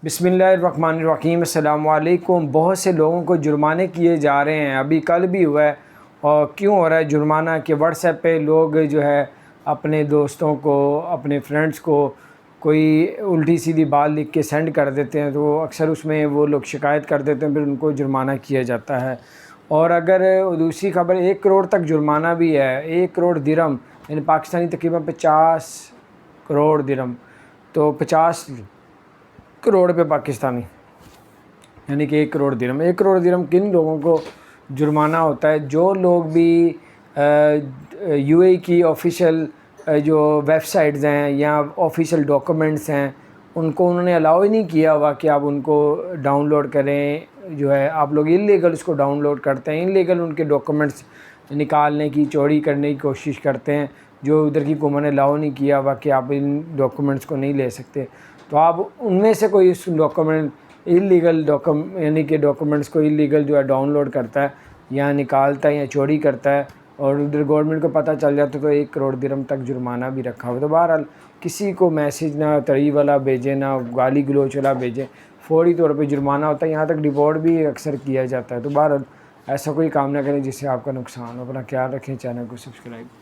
بسم اللہ الرحمن الرحیم۔ السلام علیکم۔ بہت سے لوگوں کو جرمانے کیے جا رہے ہیں، ابھی کل بھی ہوا ہے۔ اور کیوں ہو رہا ہے جرمانہ کہ واٹس ایپ پہ لوگ جو ہے اپنے دوستوں کو، اپنے فرینڈس کو کوئی الٹی سیدھی بات لکھ کے سینڈ کر دیتے ہیں، تو اکثر اس میں وہ لوگ شکایت کر دیتے ہیں، پھر ان کو جرمانہ کیا جاتا ہے۔ اور اگر دوسری خبر 1 کروڑ تک جرمانہ بھی ہے، 1 کروڑ درہم یعنی پاکستانی تقریباً 50 کروڑ درہم، تو 50 کروڑ پہ پاکستانی یعنی کہ 1 کروڑ درہم۔ 1 کروڑ درہم کن لوگوں کو جرمانہ ہوتا ہے؟ جو لوگ بھی یو اے کی آفیشیل جو ویب سائٹس ہیں یا آفیشیل ڈاکومنٹس ہیں، ان کو انہوں نے الاؤ ہی نہیں کیا ہوا کہ آپ ان کو ڈاؤن لوڈ کریں۔ جو ہے آپ لوگ انلیگل اس کو ڈاؤن لوڈ کرتے ہیں، انلیگل ان کے ڈاکومنٹس نکالنے کی، چوری کرنے کی کوشش کرتے ہیں، جو ادھر کی حکومت نے الاؤ نہیں کیا ہوا کہ آپ ان ڈاکومنٹس کو نہیں لے سکتے۔ تو آپ ان میں سے کوئی اس ڈاکومنٹ انلیگل یعنی کہ ڈاکومنٹس کو انلیگل جو ہے ڈاؤن لوڈ کرتا ہے یا نکالتا ہے یا چوری کرتا ہے اور ادھر گورنمنٹ کو پتہ چل جاتا ہے، تو 1 کروڑ درہم تک جرمانہ بھی رکھا ہوا۔ تو بہرحال کسی کو میسیج نہ تڑی والا بھیجے، نہ گالی گلوچ والا بھیجے، فوری طور پہ جرمانہ ہوتا ہے، یہاں تک ڈیپورٹ بھی اکثر کیا جاتا ہے۔ تو بہرحال ایسا کوئی کام نہ کریں جس سے آپ کا نقصان ہو۔ اپنا خیال رکھیں، چینل کو سبسکرائب